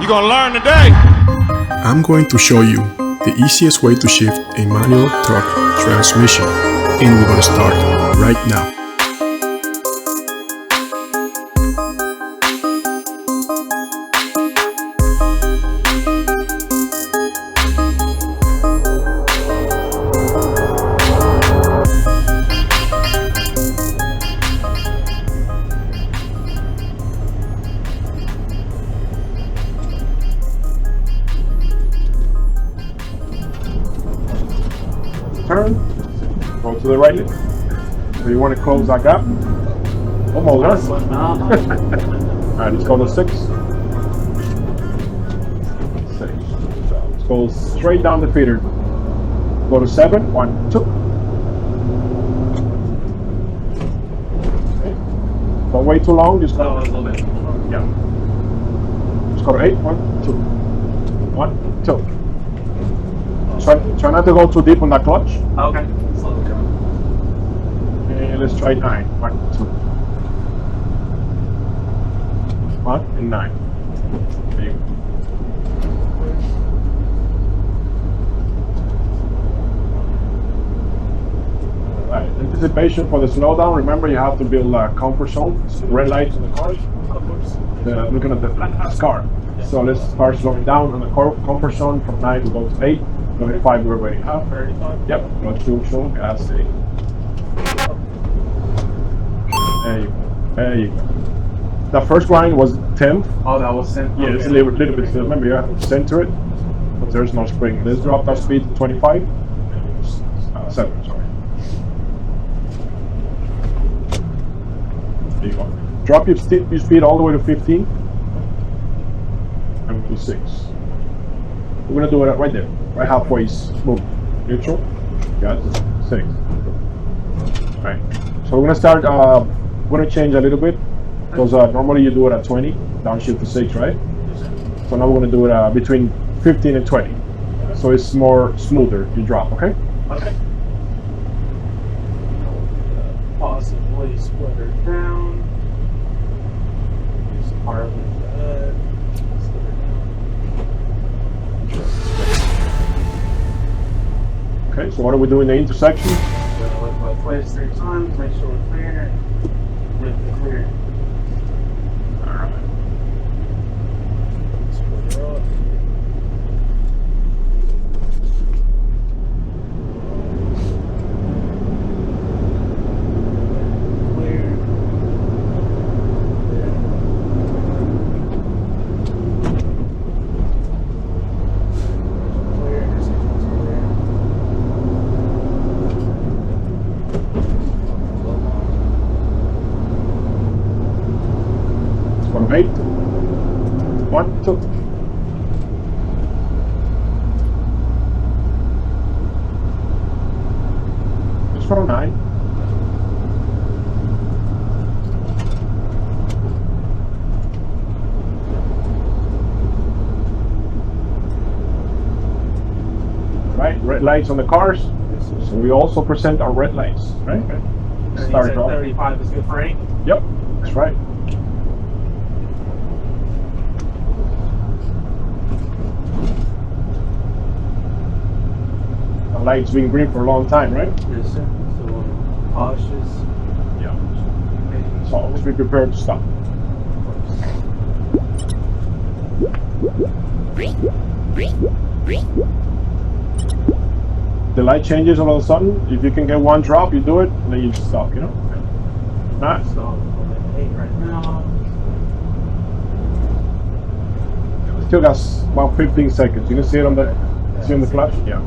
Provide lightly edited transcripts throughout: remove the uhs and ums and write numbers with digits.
You're gonna learn today. I'm going to show you the easiest way to shift a manual truck transmission, and we're gonna start right now. Turn, go to the right. So you want to close that gap. Almost done. Alright, let's go to 6. 6. So let's go straight down the feeder. Go to 7. 1, 2. Okay. Don't wait too long, just go a little bit. Yeah. Just go to 8. 1, 2. 1, 2. Try not to go too deep on that clutch. Okay. Slowly coming. And let's try 9. 1, 2. 1 and 9. There you go. Alright, anticipation for the slowdown. Remember, you have to build a comfort zone. Red lights on the cars. Looking at the car. So let's start slowing down on the comfort zone from 9 to go to 8. 35 we're waiting. 35? Yep. Clutch neutral, gas 8. There you go. The first grind was 10th. Oh, that was 10th? Yeah, it's a little bit. Remember, you have to center it, but there's no spring. Let's drop that speed to 25. 7, sorry. There you go. Drop your speed all the way to 15. And to 6. We're gonna do it right there, right halfway smooth. Neutral. Got 6. Alright. So we're gonna start. We're gonna change a little bit because normally you do it at 20, downshift to 6, right? So now we're gonna do it between 15 and 20. So it's more smoother. You drop, okay? Okay. Possibly split her down. Use part of that. Split her down. Okay, so what are we doing in the intersection? Look both ways 3 times, make sure we're clear. With the clear. Alright. Split her up. Clear. From 8. 1, 2. It's from 9. Right, red lights on the cars. So we also present our red lights, right? Start off. 35 is good for 8? Yep, that's right. The light's been green for a long time, right? Yes, sir. So cautious. Yeah. So always be prepared to stop. The light changes all of a sudden. If you can get one drop, you do it, and then you just stop, you know? Nice. So I'm at 8 right now. Still got about 15 seconds. You can see it on the flash? Yeah.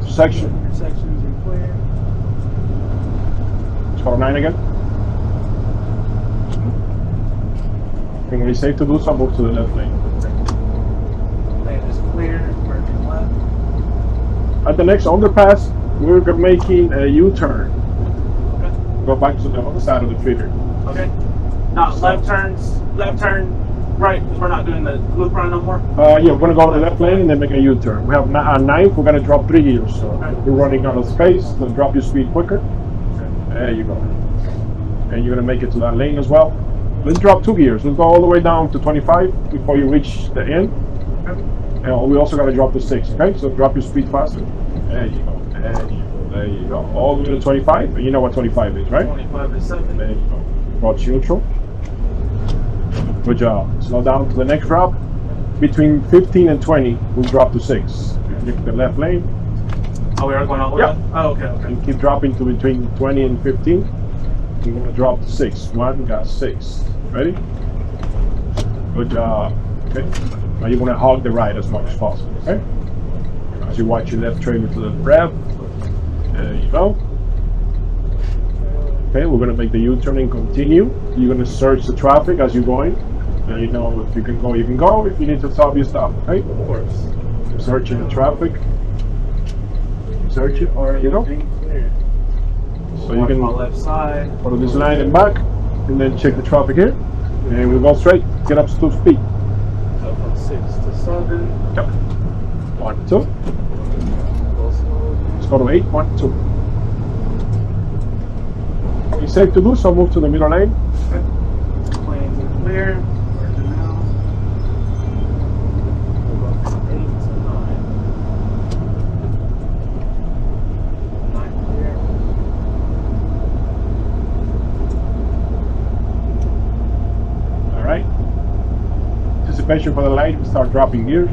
Section. Intersections are clear. Let's go to 9 again. And when it's safe to do so, move to the left lane. Lane is clear. Merging left. At the next underpass, we're making a U-turn. Okay. Go back to the other side of the feeder. Okay. Now left turn, right, because we're not doing the loop run no more. Yeah, we're gonna go to the left lane and then make a U-turn. We have a 9th, we're gonna drop 3 gears. So we're running out of space, so drop your speed quicker. There you go. And you're gonna make it to that lane as well. Let's drop 2 gears. Let's go all the way down to 25 before you reach the end. And we also got to drop to 6, okay? So drop your speed faster. There you go. There you go. There you go. All the way to 25. And you know what 25 is, right? 25 is 7. There you go. Approach neutral. Good job. Slow down to the next drop. Between 15 and 20, we drop to 6. Pick the left lane. Oh, we are going all the way up? Oh, okay, okay. And keep dropping to between 20 and 15. We're going to drop to 6. 1, got 6. Ready? Good job. Okay. Now you want to hog the right as much as possible, okay? As you watch your left trailer to the rev. There you go. Okay, we're going to make the U-turn and continue. You're going to search the traffic as you're going. And you know, if you can go, you can go. If you need to stop, you stop, okay? Of course. Searching the traffic. Search it, or you know. So you can my left side. follow this line and back, and then check the traffic here. And we'll go straight, get up to speed. So from 6 to 7. Yep. 1, 2. Let's go to 8, 1, 2. It's safe to do so, move to the middle lane. Okay. Planes are clear. Where's it now? We'll go from 8 to 9. 9 clear. Alright. Anticipation for the light, we start dropping gears.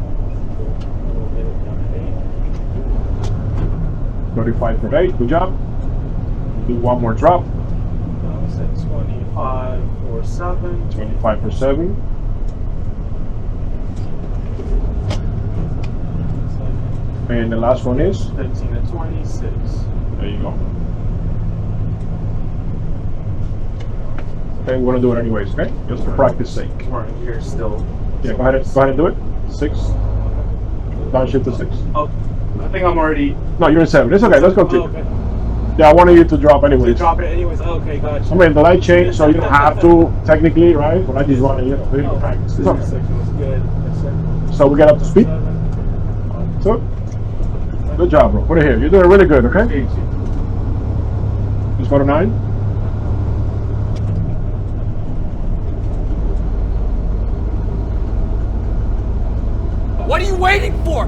We'll get it down to 8. 35 for 8, good job. Do one more drop. Now we said 25 for 7. 25 for 7. And the last one is? 15 to 26. There you go. Okay, we're gonna do it anyways, okay? Just for practice sake. We're in here still. Yeah, go ahead and do it. 6. Downshift to 6. Oh, I think I'm already. No, you're in 7. It's okay, let's Oh, continue. okay. Yeah, I wanted you to drop anyways. Drop it anyways. Okay, gotcha. I mean, the light changed, so you don't have to, technically, right? But I just wanted you to Oh, practice. It's this okay. section was good. Yes, sir. So we get up to speed. 7. So, good job, bro. Put it here. You're doing really good, okay? Let's go to 9. What are you waiting for?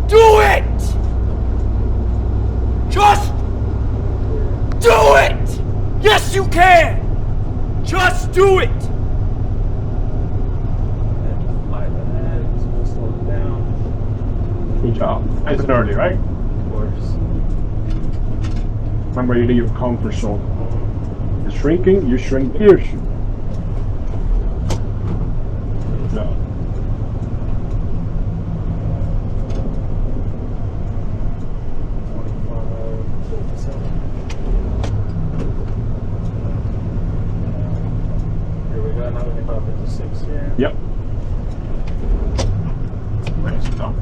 Do it! Just do it! Yes, you can! Just do it! Slide ahead. We'll slow it down. Good job. Nice and early, right? Of course. Remember, you need your comfort zone. You're shrinking, you shrink gears. Good job. Yep. Nice job.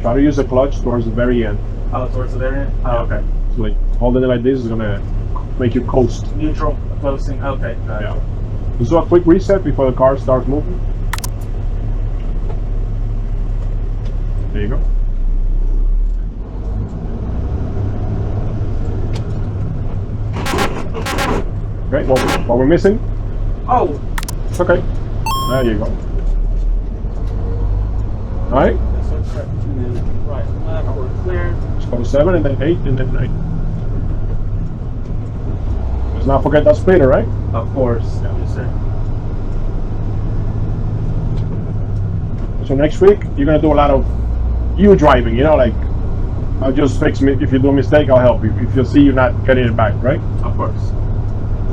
Try to use the clutch towards the very end. Oh, towards the very end? Oh, okay. So like holding it like this is gonna make you coast. Neutral, closing. Okay, got Yeah. it. Let's do a quick reset before the car starts moving. There you go. Okay, what we're missing? Oh! It's okay. There you go. Alright, Yes, sir. Correct. And then right, left, we're clear. let's go to 7 and then 8 and then 9. Let's not forget that splitter, right? Of course. Yes, sir. So next week, you're gonna do a lot of you driving, you know, like, I'll just fix me. If you do a mistake, I'll help you. If you see you're not getting it back, right? Of course.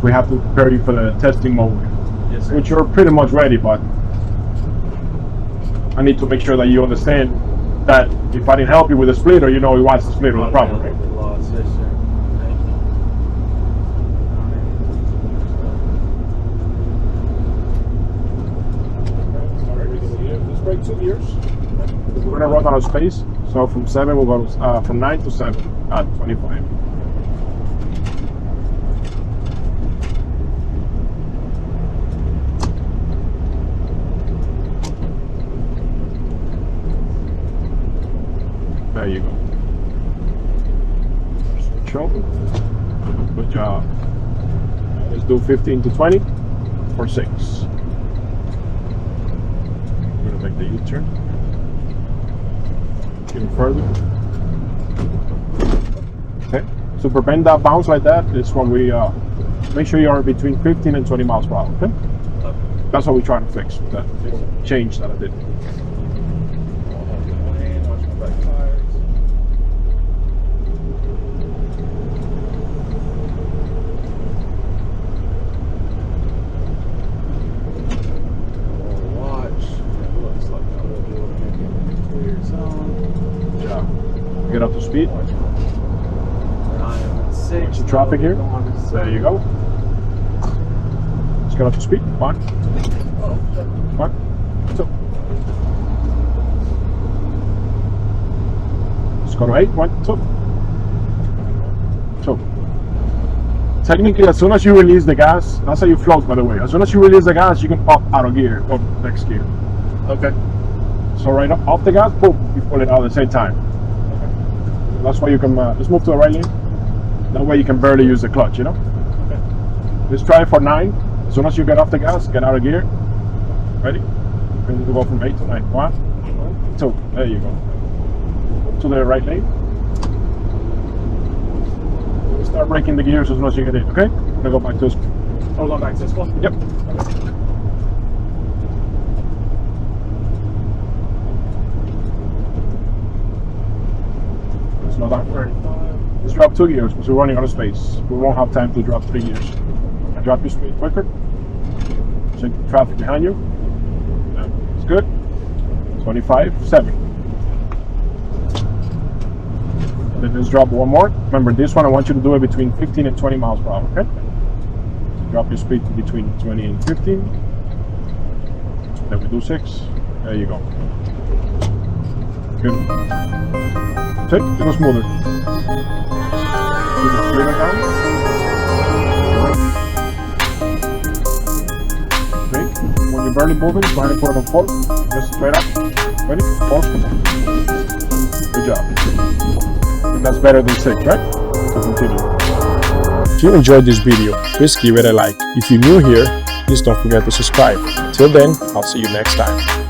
We have to prepare you for the testing mode, Yes, sir. which you're pretty much ready, but I need to make sure that you understand that if I didn't help you with the splitter, you know what's the splitter, the problem, right? Lost. Yes, sir. Thank you. Let's break 2 gears. We're gonna run out of space, so from 7 we'll go to, from 9 to 7 at 25. There you go. Show. Good job. Let's do 15 to 20 for 6. I'm gonna make the U-turn. Even further. Okay. So for bend that bounce like that is when we make sure you are between 15 and 20 miles per hour. Okay. That's what we're trying to fix. That change that I did. Get up to speed. Watch the traffic here. There you go. Let's get up to speed. 1, 2. Let's go to 8. 1, 2. Technically, as soon as you release the gas, that's how you float, by the way. As soon as you release the gas, you can pop out of gear or next gear. Okay. So right up off the gas, boom, you pull it out at the same time. That's why you can just move to the right lane. That way you can barely use the clutch, you know. Okay. Let's try it for 9. As soon as you get off the gas, get out of gear. Ready? Ready to go from 8 to 9. 1, 2. There you go. To the right lane. Start braking the gears as soon as you get in. Okay. I'm gonna go back to this. Oh, going back to this one. Yep. Slow down. Let's drop 2 gears because we're running out of space. We won't have time to drop 3 gears. Drop your speed quicker. Check the traffic behind you. It's good. 25, 7. And then let's drop one more. Remember, this one I want you to do it between 15 and 20 miles per hour, okay? So drop your speed to between 20 and 15. Then we do 6. There you go. Good. Take it go smoother. Keep it straight down. Okay. When you're barely moving, try to put it on 4. Just straight up. Ready? 4. Good job. And that's better than 6, right? So continue. If you enjoyed this video, please give it a like. If you're new here, please don't forget to subscribe. Till then, I'll see you next time.